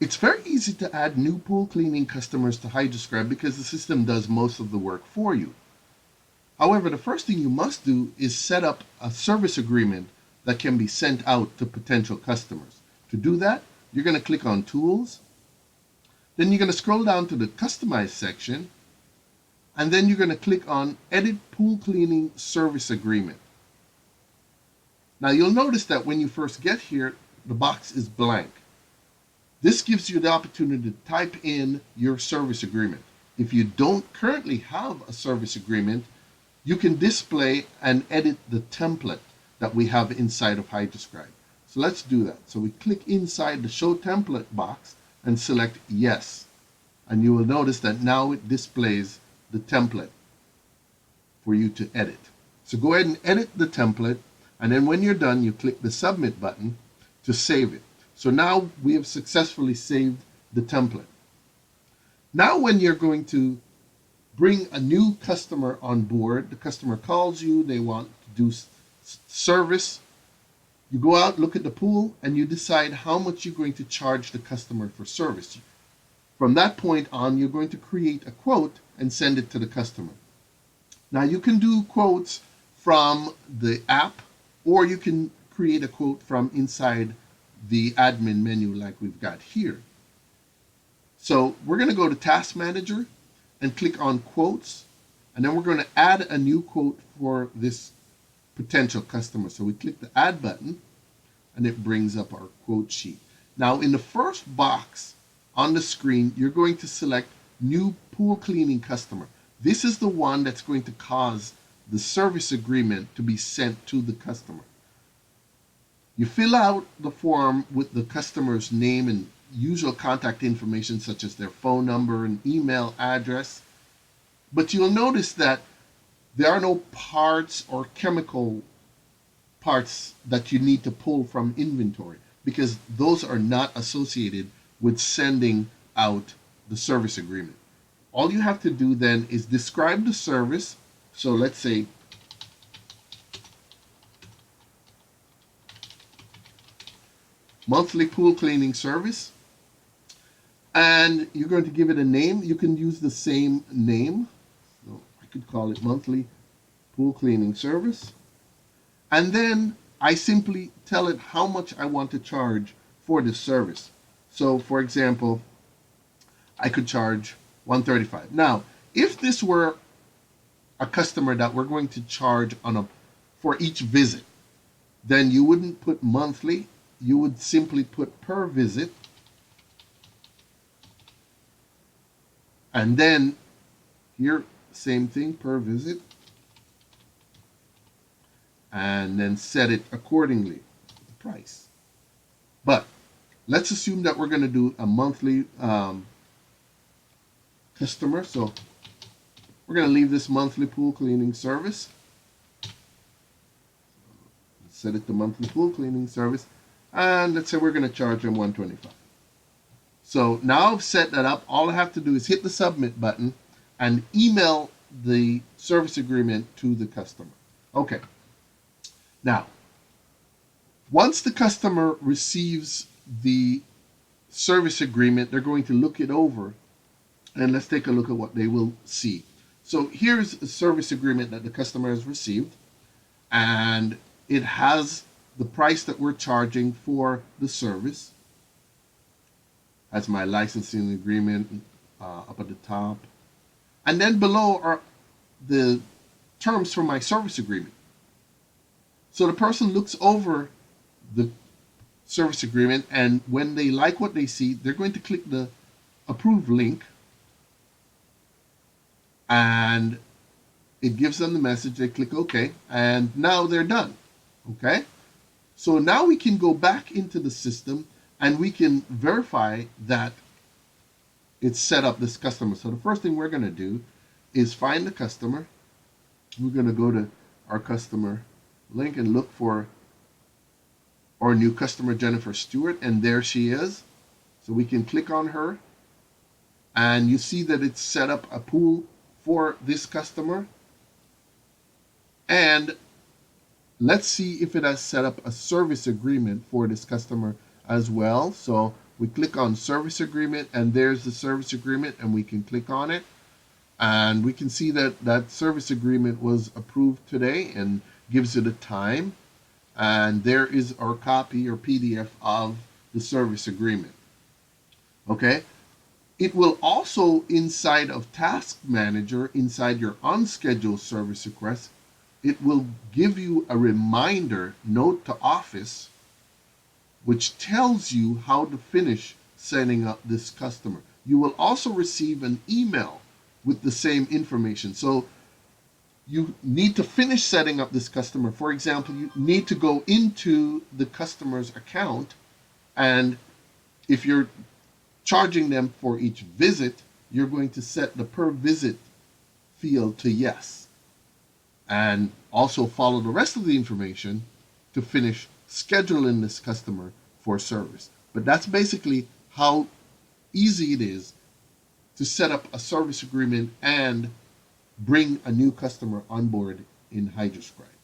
It's very easy to add new pool cleaning customers to Hydroscribe because the system does most of the work for you. However, the first thing you must do is set up a service agreement that can be sent out to potential customers. To do that, you're going to click on Tools, then you're going to scroll down to the Customize section, and then you're going to click on Edit Pool Cleaning Service Agreement. Now you'll notice that when you first get here, the box is blank. This gives you the opportunity to type in your service agreement. If you don't currently have a service agreement, you can display and edit the template that we have inside of Hydroscribe. So let's do that. So we click inside the Show Template box and select Yes. And you will notice that now it displays the template for you to edit. So go ahead and edit the template, and then when you're done, you click the Submit button to save it. So now we have successfully saved the template. Now when you're going to bring a new customer on board, the customer calls you, they want to do service, you go out, look at the pool, and you decide how much you're going to charge the customer for service. From that point on, you're going to create a quote and send it to the customer. Now you can do quotes from the app, or you can create a quote from inside the admin menu like we've got here. So we're going to go to Task Manager and click on Quotes, and then we're going to add a new quote for this potential customer. So we click the Add button, and it brings up our quote sheet. Now in the first box on the screen, you're going to select New Pool Cleaning Customer. This is the one that's going to cause the service agreement to be sent to the customer. You fill out the form with the customer's name and usual contact information such as their phone number and email address. But you'll notice that there are no parts or chemical parts that you need to pull from inventory because those are not associated with sending out the service agreement. All you have to do then is describe the service. So let's say monthly pool cleaning service, and you're going to give it a name. You can use the same name. So I could call it monthly pool cleaning service, and then I simply tell it how much I want to charge for this service. So for example, I could charge $135. Now if this were a customer that we're going to charge for each visit, then you wouldn't put monthly, you would simply put per visit, and then here same thing, per visit, and then set it accordingly, the price. But let's assume that we're going to do a monthly customer, so we're going to leave this monthly pool cleaning service, set it to monthly pool cleaning service, and let's say we're going to charge them $125. So now I've set that up. All I have to do is hit the submit button and email the service agreement to the customer. Okay. Now, once the customer receives the service agreement, they're going to look it over, and let's take a look at what they will see. So here's a service agreement that the customer has received, and it has the price that we're charging for the service. Has my licensing agreement up at the top. And then below are the terms for my service agreement. So the person looks over the service agreement, and when they like what they see, they're going to click the approve link, and it gives them the message. They click OK, and now they're done. Okay, so now we can go back into the system and we can verify that it's set up this customer. So the first thing we're going to do is find the customer. We're going to go to our customer link and look for our new customer, Jennifer Stewart, and there she is. So we can click on her, and you see that it's set up a pool for this customer. And let's see if it has set up a service agreement for this customer as well. So We click on service agreement, and there's the service agreement, and we can click on it. And we can see that that service agreement was approved today and gives it a time. And there is our copy or PDF of the service agreement. Okay. It will also, inside of Task Manager, inside your unscheduled service request, it will give you a reminder note to Office, which tells you how to finish setting up this customer. You will also receive an email with the same information. So you need to finish setting up this customer. For example, you need to go into the customer's account, and if you're charging them for each visit, you're going to set the per visit field to yes, and also follow the rest of the information to finish scheduling this customer for service. But that's basically how easy it is to set up a service agreement and bring a new customer on board in Hydroscribe.